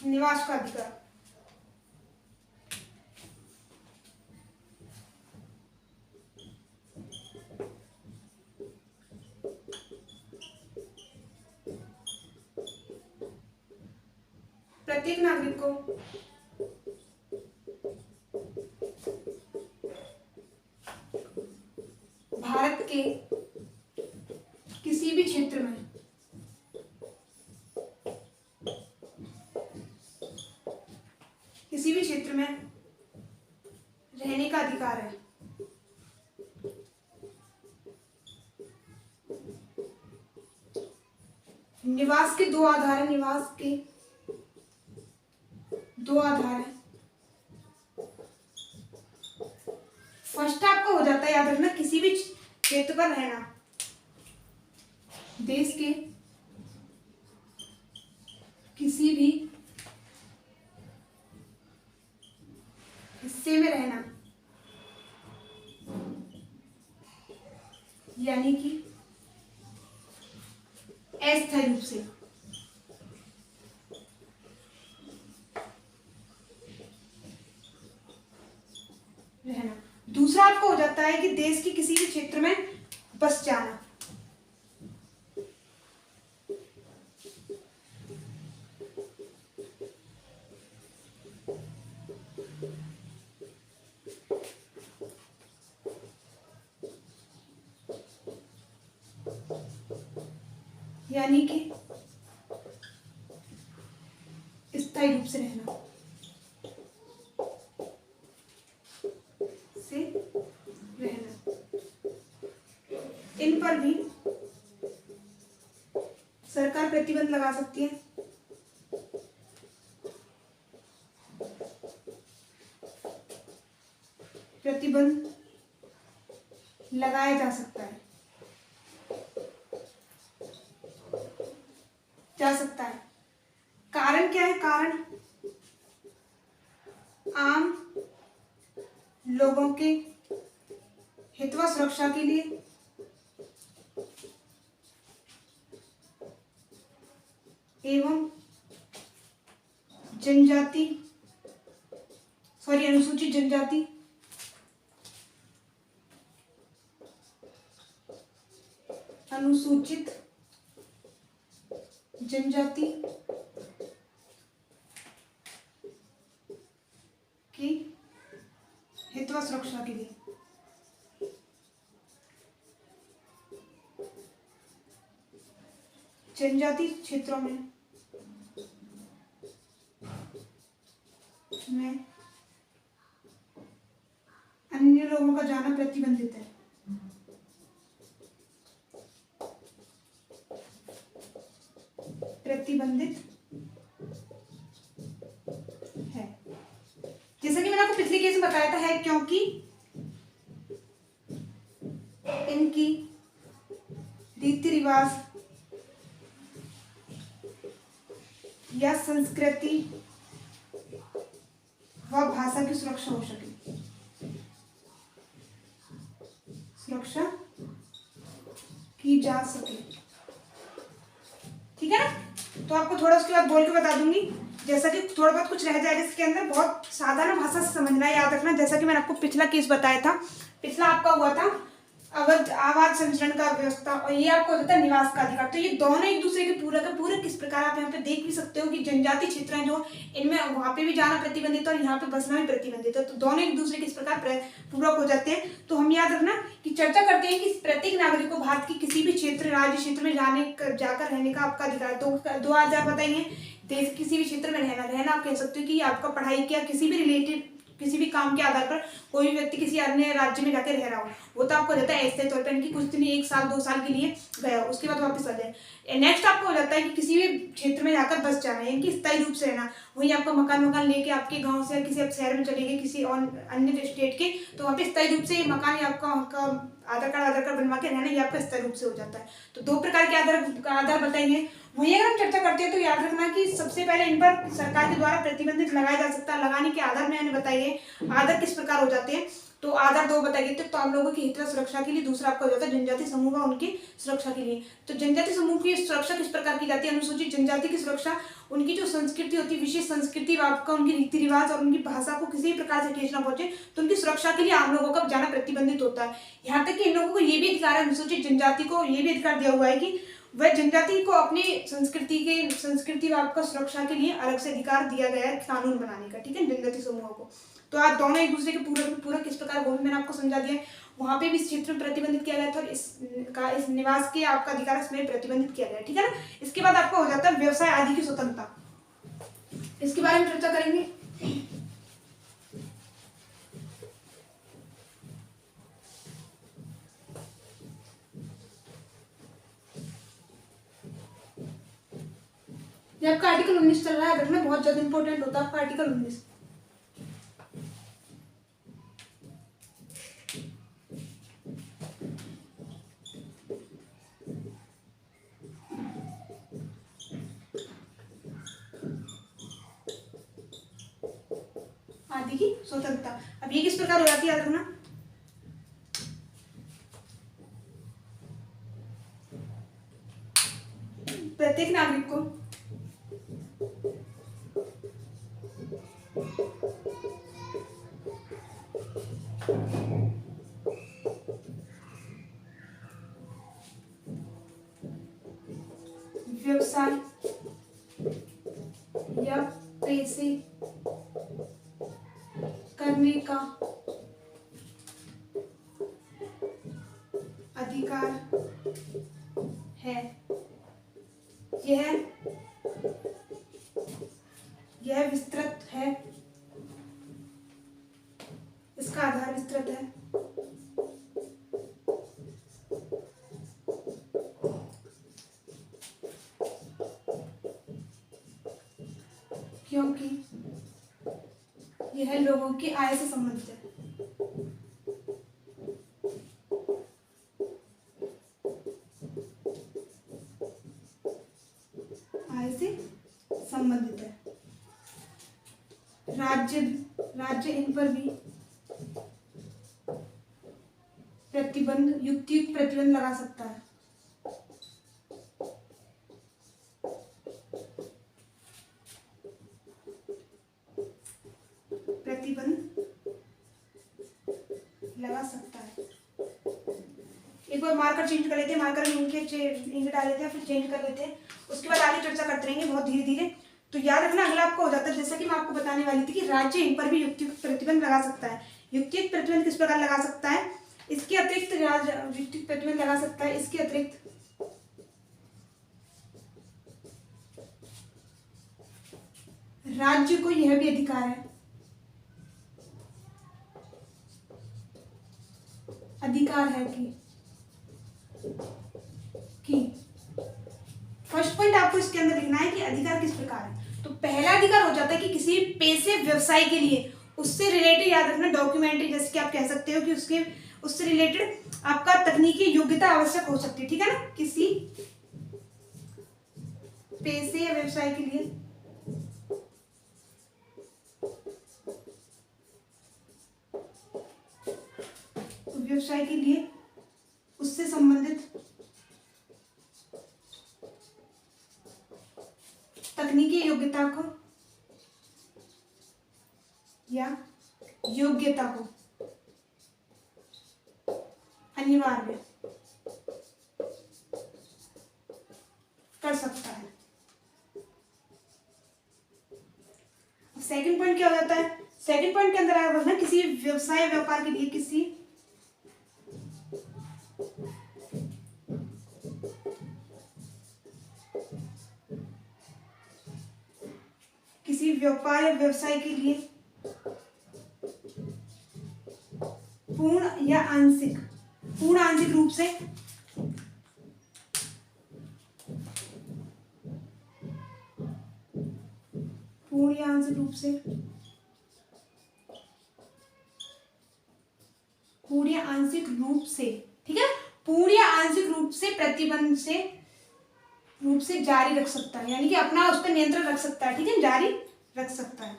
निवास का अधिकार। प्रत्येक नागरिक को भारत के किसी भी क्षेत्र में रहने का अधिकार है। निवास के 2 आधार है। निवास के 2 आधार है। फर्स्ट आपको हो जाता है, याद रखना, किसी भी क्षेत्र पर रहना, देश के किसी भी हिस्से में रहना, यानी कि अस्थायी रूप से। रहना। दूसरा आपको हो जाता है कि देश के किसी भी क्षेत्र में बस जाना। यानी कि स्थायी रूप से रहना, इन पर भी सरकार प्रतिबंध लगा सकती है। प्रतिबंध लगाया जा सकता है, कारण क्या है? कारण आम लोगों के हित व सुरक्षा के लिए एवं जनजाति, सॉरी अनुसूचित जनजाति, अनुसूचित जनजाति की हित व सुरक्षा के लिए जनजाति क्षेत्रों में अन्य लोगों का जाना प्रतिबंधित है। प्रतिबंधित है, जैसा कि मैंने आपको पिछले केस में बताया था, है क्योंकि इनकी रीति रिवाज या संस्कृति व भाषा की सुरक्षा हो सके, सुरक्षा की जा सके। ठीक है ना। तो आपको थोड़ा उसके बाद बोल के बता दूंगी, जैसा कि थोड़ा बहुत कुछ रह जाएगा इसके अंदर, बहुत साधारण भाषा से समझना है, याद रखना। जैसा कि मैंने आपको पिछला केस बताया था, पिछला आपका हुआ था अवध आवास संचरण का व्यवस्था, और ये आपको होता है निवास का अधिकार। तो ये दोनों एक दूसरे के पूरे किस प्रकार आप यहाँ पे देख भी सकते हो कि जनजाति क्षेत्र हैं जो, इनमें वहां पे भी जाना प्रतिबंधित है और यहाँ पे बसना भी प्रतिबंधित है। तो दोनों एक दूसरे किस प्रकार पूरक हो जाते हैं। तो हम याद रखना कि चर्चा करते हैं कि प्रत्येक नागरिक को भारत की किसी भी क्षेत्र, राज्य क्षेत्र में जाकर रहने का आपका अधिकार। तो 2000 बताइए, देश किसी भी क्षेत्र में रहना आप कह सकते हो कि आपका पढ़ाई क्या किसी भी रिलेटेड किसी भी काम के आधार पर कोई भी व्यक्ति किसी अन्य राज्य में जाकर रह रहा हो, वो तो आपको रहता है ऐसे तौर पर कि कुछ दिन 1 साल 2 साल के लिए गया, उसके बाद वापस आ जाए। नेक्स्ट आपको हो जाता है कि किसी भी क्षेत्र में जाकर बस जाना है, कि स्थायी रूप से रहना, वहीं आपका मकान लेके आपके गाँव से किसी शहर में चले गए किसी अन्य स्टेट के, तो वहाँ पे स्थायी रूप से मकान या आपका आधार कार्ड बनवा के रहना, ये आपका स्थायी रूप से हो जाता है। तो 2 प्रकार के आधार बताएंगे। वहीं अगर हम चर्चा करते हैं तो याद रखना कि सबसे पहले इन पर सरकार के द्वारा प्रतिबंधित लगाया जा सकता है। लगाने के आधार मैंने बताइए, आधार किस प्रकार हो जाते हैं। तो आधार 2 बताइए, तो आम लोगों की हित व सुरक्षा के लिए, दूसरा आपका हो जाता है जनजाति समूह व उनकी सुरक्षा के लिए। तो जनजाति समूह की सुरक्षा किस प्रकार की जाती है, अनुसूचित जनजाति की सुरक्षा, उनकी जो संस्कृति होती है, विशेष संस्कृति आपका, उनकी रीति रिवाज और उनकी भाषा को किसी भी प्रकार से ठेस न पहुंचे, तो उनकी सुरक्षा के लिए आम लोगों का जाना प्रतिबंधित होता है। यहाँ तक कि इन लोगों को ये भी अधिकार है, अनुसूचित जनजाति को ये भी अधिकार दिया हुआ है कि वह जनजाति को अपनी संस्कृति व आपका सुरक्षा के लिए अलग से अधिकार दिया गया है कानून बनाने का। ठीक है, जनजाति समूहों को। तो आज दोनों एक दूसरे के पूरा किस प्रकार, वो भी मैंने आपको समझा दिया है। वहां पे भी इस क्षेत्र में प्रतिबंधित किया गया था, और इस निवास के आपका अधिकार इसमें प्रतिबंधित किया गया है। ठीक है ना। इसके बाद आपका हो जाता है व्यवसाय आदि की स्वतंत्रता, इसके बारे में चर्चा करेंगे। ये आपका आर्टिकल 19 चल रहा है, देखना बहुत ज्यादा इंपॉर्टेंट होता है आपका आर्टिकल 19। आदि की स्वतंत्रता, अब ये किस प्रकार हो जाती है, याद रखना। प्रत्येक नागरिक को व्यवसाय या पैसे करने का अधिकार है। यह विस्तृत है, इसका आधार विस्तृत है। क्योंकि यह लोगों की आय से संबंधित है। आय से संबंधित है। राज्य इन पर भी युक्तियुक्त प्रतिबंध लगा सकता है। एक बार मार्कर चेंज कर लेते हैं, मार्कर में इंक डाल लेते हैं, फिर चेंज कर लेते हैं, उसके बाद आगे चर्चा करते रहेंगे बहुत धीरे धीरे। तो याद रखना अगला आपका हो जाता है, जैसा कि मैं आपको बताने वाली थी कि राज्य इन पर भी युक्तियुक्त प्रतिबंध लगा सकता है। युक्तियुक्त प्रतिबंध किस प्रकार लगा सकता है, इसके अतिरिक्त युक्तियुक्त प्रतिबंध लगा सकता है, इसके अतिरिक्त राज्य को यह भी अधिकार है, अधिकार है कि फर्स्ट पॉइंट आपको इसके अंदर लिखना है कि अधिकार किस प्रकार है। तो पहला अधिकार हो जाता है कि किसी पैसे व्यवसाय के लिए उससे रिलेटेड, याद रखना डॉक्यूमेंट्री, जैसे कि आप कह सकते हो कि उससे रिलेटेड आपका तकनीकी योग्यता आवश्यक हो सकती है, ठीक है ना। किसी पैसे या व्यवसाय के लिए उससे संबंधित तकनीकी योग्यता को या योग्यता को अनिवार्य कर सकता है। सेकंड पॉइंट क्या हो जाता है, सेकंड पॉइंट के अंदर आया बोलना किसी व्यवसाय व्यापार के लिए किसी व्यापार या व्यवसाय के लिए पूर्ण या आंशिक रूप से पूर्ण या आंशिक रूप से ठीक है, पूर्ण या आंशिक रूप से प्रतिबंध से जारी रख सकता है, यानी कि अपना उस पर नियंत्रण रख सकता है, ठीक है, जारी रख सकता है।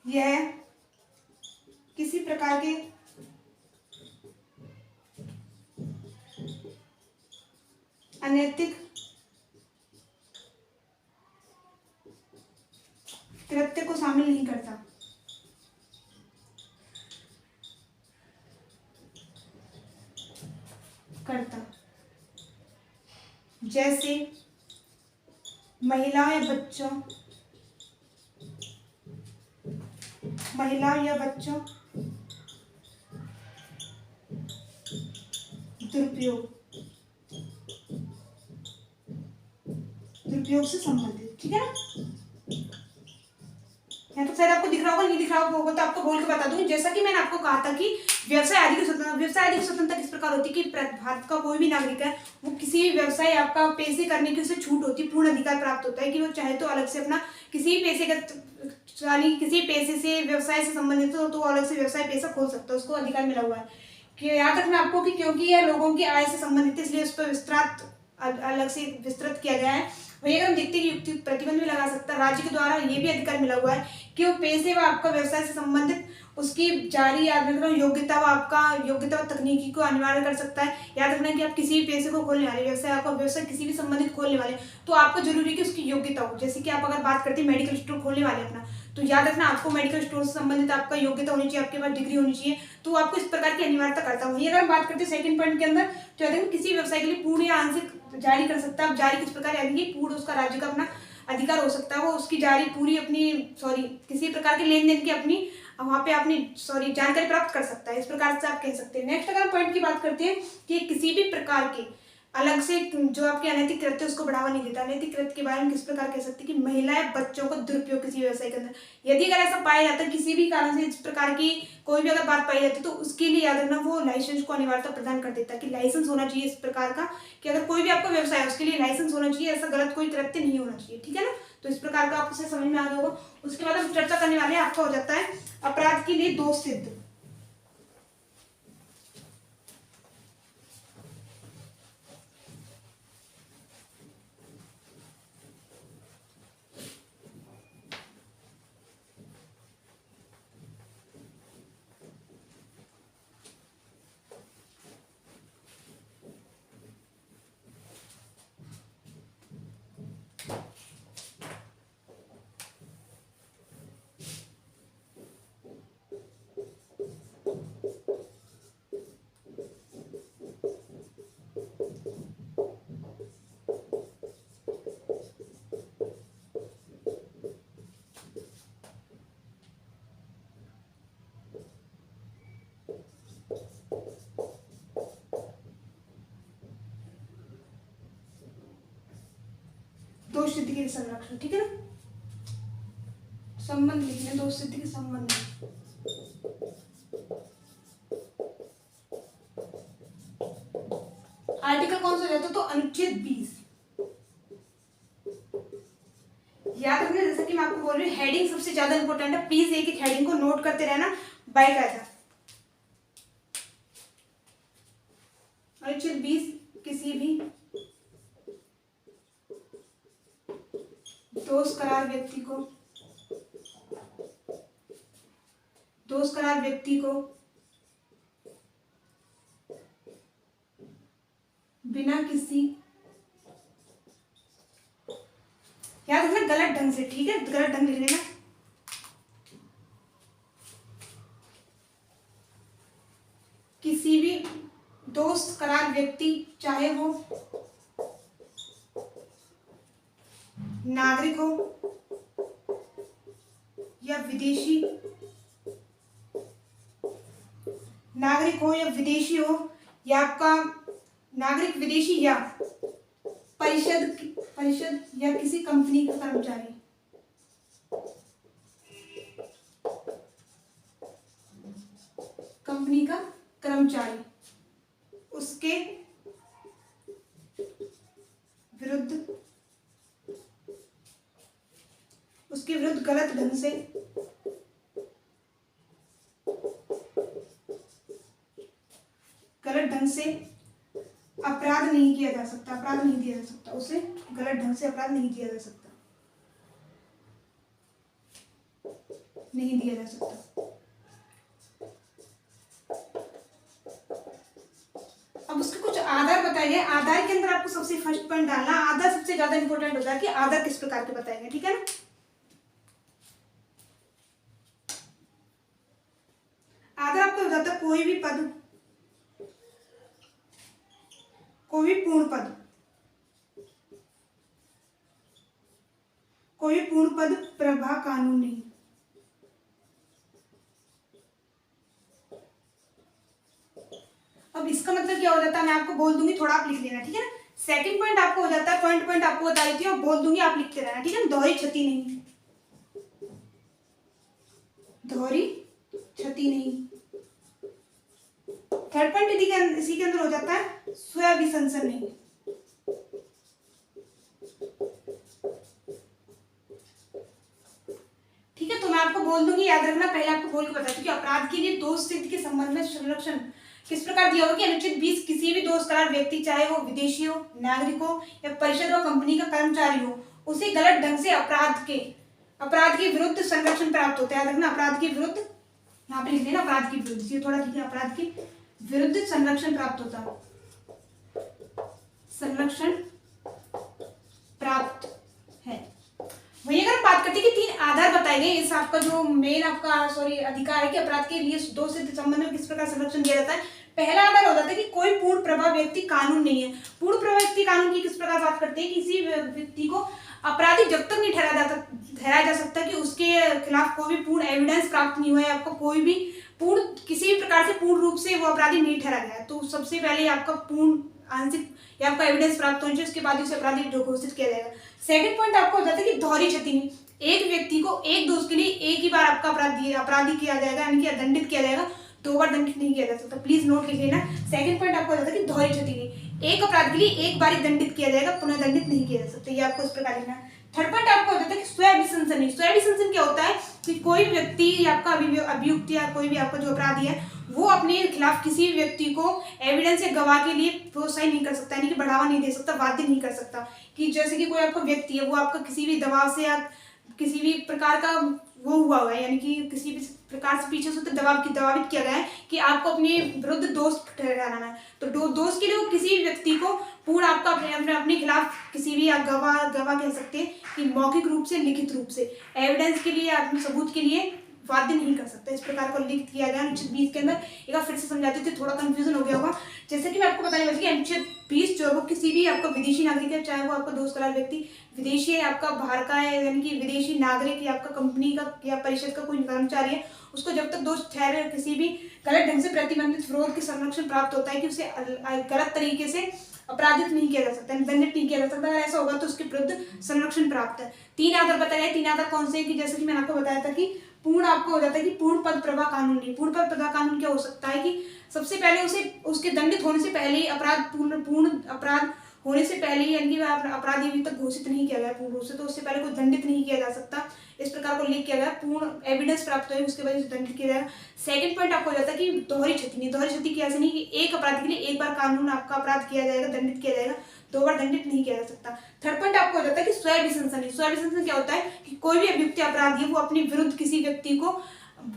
यह किसी प्रकार के अनैतिक कृत्य को शामिल नहीं करता, जैसे महिलाओं या बच्चों दुरुपयोग से संबंधित, ठीक है ना। यहाँ तो शायद आपको दिख रहा होगा, नहीं दिख रहा होगा तो आपको बोल के बता दूंगी। जैसा कि मैंने आपको कहा था कि व्यवसाय आदि की स्वतंत्रता किस प्रकार होती है कि भारत का कोई भी नागरिक है वो किसी भी व्यवसाय आपका पैसे करने की उसे छूट होती है, पूर्ण अधिकार प्राप्त होता है कि वो चाहे तो अलग से अपना किसी पैसे से व्यवसाय से संबंधित हो तो वो अलग से व्यवसाय पैसा खोल सकता है, उसको अधिकार मिला हुआ है। कि याद रखना आपको कि क्योंकि यह लोगों की आय से संबंधित है इसलिए उस पर अलग से विस्तृत किया गया है। वही अगर हम देखते हैं कि प्रतिबंध भी लगा सकता है, राज्य के द्वारा ये भी अधिकार मिला हुआ है कि वो पैसे व आपका व्यवसाय से संबंधित उसकी जारी योग्यता व तकनीकी को अनिवार्य कर सकता है। याद रखना कि आप किसी भी पैसे को खोलने वाले व्यवसाय किसी भी संबंधित खोलने वाले तो आपको जरूरी है कि उसकी योग्यता हो। जैसे कि आप अगर बात करते हैं मेडिकल स्टोर खोलने वाले अपना, तो याद रखना आपको मेडिकल स्टोर से संबंधित आपका योग्यता होनी चाहिए, आपके पास डिग्री होनी चाहिए, तो आपको इस प्रकार की अनिवार्यता करता है। अगर हम बात करते हैं सेकंड पॉइंट के अंदर, तो याद किसी व्यवसाय के लिए पूर्ण या आंशिक जारी कर सकता है। अब जारी किस प्रकार, यानी कि पूर्ण उसका राज्य का अपना अधिकार हो सकता है, वो उसकी जारी पूरी अपनी किसी प्रकार के लेन देन की अपनी वहाँ पे अपनी जानकारी प्राप्त कर सकता है, इस प्रकार से आप कह सकते हैं। नेक्स्ट अगर पॉइंट की बात करते हैं कि किसी भी प्रकार के अलग से जो आपके अनैतिक कृत्य उसको बढ़ावा नहीं देता। अनैतिक कृत्य के बारे में किस प्रकार कह सकते हैं कि महिलाएं बच्चों को दुरुपयोग किसी व्यवसाय के अंदर, यदि अगर ऐसा पाया जाता है किसी भी कारण से इस प्रकार की कोई भी अगर बात पाई जाती है तो उसके लिए याद रखना वो लाइसेंस को अनिवार्यता प्रदान कर देता है कि लाइसेंस होना चाहिए इस प्रकार का कि अगर कोई भी आपका व्यवसाय है उसके लिए लाइसेंस होना चाहिए, ऐसा गलत कोई कृत्य नहीं होना चाहिए, ठीक है ना। तो इस प्रकार का आपको समझ में आ गया होगा। उसके बाद हम चर्चा करने वाले हैं, आपका हो जाता है अपराध के लिए दोष सिद्ध। दोष सिद्धि के संरक्षण, ठीक है ना, संबंध लिखने, दोष सिद्धि के संबंध। आर्टिकल कौन सा रहता है, तो अनुच्छेद 20। याद रखना, जैसा कि मैं आपको बोल रही हूँ, हेडिंग सबसे ज्यादा इंपॉर्टेंट है, प्लीज एक एक हेडिंग को नोट करते रहना बाय कायदा। अनुच्छेद 20 किसी भी दोष करार व्यक्ति को बिना किसी, याद रखना गलत ढंग से, ठीक है, गलत ढंग लिख लेना, किसी भी दोस्त करार व्यक्ति, चाहे वो नागरिक हो या विदेशी, या आपका नागरिक, विदेशी या परिषद या किसी कंपनी का कर्मचारी, उसके विरुद्ध गलत ढंग से अपराध नहीं किया जा सकता, उसे गलत ढंग से अपराध नहीं दिया जा सकता, अब उसके कुछ आधार बताए गए। आधार के अंदर आपको सबसे फर्स्ट पॉइंट डालना, आधार सबसे ज्यादा इंपॉर्टेंट होता है कि आधार किस प्रकार के बताए गए, ठीक है ना। आधार आपको बताता है कोई भी पूर्ण पद प्रभा कानून नहीं। अब इसका मतलब क्या हो जाता है, मैं आपको बोल दूंगी, थोड़ा आप लिख लेना, ठीक है ना। सेकंड पॉइंट आपको हो जाता है, पॉइंट आपको बता देती हूँ, बोल दूंगी, आप लिखते रहना, ठीक है। दोहरी क्षति नहीं। थर्ड पॉइंट इसी के अंदर हो जाता है, स्वअभिशंसन नहीं। ठीक है, तो मैं आपको बोल दूंगी, याद रखना, पहले आपको बोल के बताती हूँ कि अपराध के लिए दोष सिद्धि के संबंध में संरक्षण किस प्रकार दिया होगा कि अनुच्छेद 20 किसी भी दोष करार व्यक्ति, चाहे वो विदेशी हो, नागरिक हो या परिषद व कंपनी का कर्मचारी हो, उसे गलत ढंग से अपराध के विरुद्ध संरक्षण प्राप्त होता है। याद रखना, अपराध के विरुद्ध, यहाँ पे लिख लेना, अपराध के विरुद्ध, ये थोड़ा लिखिए, अपराध के विरुद्ध संरक्षण प्राप्त होता है, वही अगर बात करते हैं कि 3 आधार बताए गए, इस आपका जो मेन अधिकार है कि अपराध के लिए दोष सिद्ध संबंध में किस प्रकार संरक्षण दिया जाता है। पहला आधार हो जाता है कि कोई पूर्ण प्रभाव व्यक्ति कानून नहीं है। पूर्ण प्रभाव व्यक्ति कानून की किस प्रकार बात करते हैं, किसी व्यक्ति को अपराधी जब तक नहीं ठहराया जा सकता कि उसके खिलाफ कोई भी पूर्ण एविडेंस प्राप्त नहीं हुआ है, आपको कोई भी किसी भी प्रकार से पूर्ण रूप से वो अपराधी नहीं ठहरा गया है, तो सबसे पहले आपका पूर्ण आंशिक या आपका एविडेंस प्राप्त होना चाहिए, उसके बाद उसे अपराधी घोषित किया जाएगा। सेकंड पॉइंट आपको हो जाता है कि दोहरी क्षति नहीं। एक व्यक्ति को एक दोष के लिए एक ही बार आपका अपराधी किया जाएगा, यानी कि दंडित किया जाएगा, 2 बार दंडित नहीं किया जा सकता। प्लीज नोट लिख लेना। सेकंड पॉइंट आपको हो जाता है कि दोहरी क्षति नहीं, एक अपराध के लिए एक बार दंडित किया जाएगा, पुनः दंडित नहीं किया जा सकता, ये आपको इस प्रकार लिखना है। थर्ड पॉइंट आपको हो जाता है कि स्वअभिशंसन नहीं। स्वअभिशंसन क्या होता है कि कोई व्यक्ति आपका अभियुक्त या कोई भी आपका जो अपराधी है वो अपने खिलाफ किसी व्यक्ति को एविडेंस या गवाह के लिए प्रोत्साहित नहीं कर सकता, यानी कि बढ़ावा नहीं दे सकता, बाध्य नहीं कर सकता। कि जैसे कि कोई आपका व्यक्ति है वो आपका किसी भी दबाव से या किसी भी प्रकार का वो हुआ है, यानी कि किसी भी प्रकार से पीछे से दबावित किया गया है कि आपको अपने विरुद्ध दोष ठहराना है, तो दोष के लिए वो किसी व्यक्ति को पूर्ण आपका अपने खिलाफ किसी भी आप गवाह कह सकते हैं कि मौखिक रूप से, लिखित रूप से एविडेंस के लिए, अपने सबूत के लिए वाद्य नहीं कर सकता। इस प्रकार को लिखित किया गया अनुच्छेद 20 के अंदर। एक बार फिर से समझाते थे, थोड़ा कंफ्यूजन हो गया होगा। जैसे कि मैं आपको बताने वाली कि अनुच्छेद 20 जो है वो किसी भी आपका विदेशी नागरिक है, चाहे वो आपका दोष करार व्यक्ति विदेशी है, आपका बाहर का है, यानी कि विदेशी नागरिक या आपका कंपनी का या परिषद का कोई कर्मचारी है, उसको जब तक दोष ठहरे किसी भी गलत ढंग से प्रतिबंधित विरोध के संरक्षण प्राप्त होता है कि उसे गलत तरीके से अपराधित नहीं किया जा सकता, दंडित नहीं किया जा सकता। अगर ऐसा होगा तो उसके विरुद्ध संरक्षण प्राप्त है। 3 आधार बताए गए। 3 आधार कौन से हैं कि जैसे कि मैंने आपको बताया था कि पूर्ण आपको हो जाता है कि पूर्ण पद प्रवाह कानून नहीं। पूर्ण पद प्रवाह कानून क्या हो सकता है कि सबसे पहले उसे उसके दंडित होने से पहले ही अपराध पूर्ण अपराध होने से पहले ही, यानी कि अपराधी अभी तक घोषित नहीं किया गया पूर्ण रूप से, तो उससे पहले कोई दंडित नहीं किया जा सकता। इस प्रकार को लिख किया गया, पूर्ण एविडेंस प्राप्त हो उसके बाद दंडित किया जाएगा। सेकंड पॉइंट आपको हो जाता है कि दोहरी क्षति नहीं। दोहरी क्षति की ऐसे नहीं कि एक अपराध के लिए एक बार कानून आपका अपराध किया जाएगा, दंडित किया जाएगा, 2 बार दंडित नहीं किया जा सकता। थर्ड पॉइंट आपको हो जाता है कि स्वभिशंसन। स्वभिशंसन क्या होता है कि कोई भी अभियुक्त अपराधी है वो अपने विरुद्ध किसी व्यक्ति को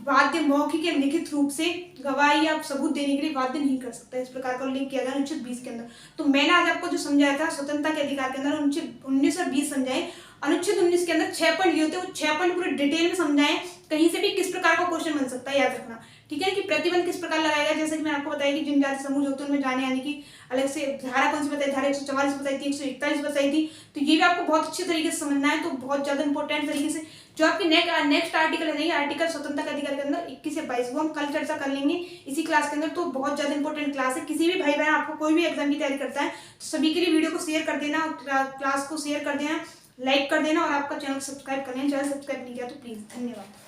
वाद्य मौखिक या लिखित रूप से गवाही या सबूत देने के लिए वाद्य नहीं कर सकता। इस प्रकार का उल्लेख किया गया अनुच्छेद 20 के अंदर। तो मैंने आज आपको जो समझाया था स्वतंत्रता के अधिकार के अंदर अनुच्छेद 19 और 20 समझाए। अनुच्छेद 19 के अंदर 6 पॉइंट दिए होते हैं, वो 6 पॉइंट पूरे डिटेल में समझाए। कहीं से भी किस प्रकार का क्वेश्चन बन सकता है याद रखना, ठीक है। कि प्रतिबंध किस प्रकार लगाएगा, जैसे कि मैंने आपको बताया कि जनजाति समूह होते हैं उनमें जाने आने की अलग से धारा कौन सी बताई, धारा 144 बताई थी, 141 बताई थी। तो ये भी आपको बहुत अच्छे तरीके से समझना है, तो बहुत ज्यादा इंपॉर्टेंट तरीके से। जो आपके नेक्स्ट आर्टिकल है, आर्टिकल स्वतंत्रता के अधिकार के अंदर 21 से 22 वो हम कल चर्चा कर लेंगे इसी क्लास के अंदर। तो बहुत ज्यादा इंपॉर्टेंट क्लास है। किसी भी भाई बहन आपको कोई भी एग्जाम की तैयारी करता है तो सभी के लिए वीडियो को शेयर कर देना, क्लास को शेयर कर देना, लाइक कर देना और आपका चैनल सब्सक्राइब कर लेना। चैनल सब्सक्राइब नहीं किया तो प्लीज। धन्यवाद।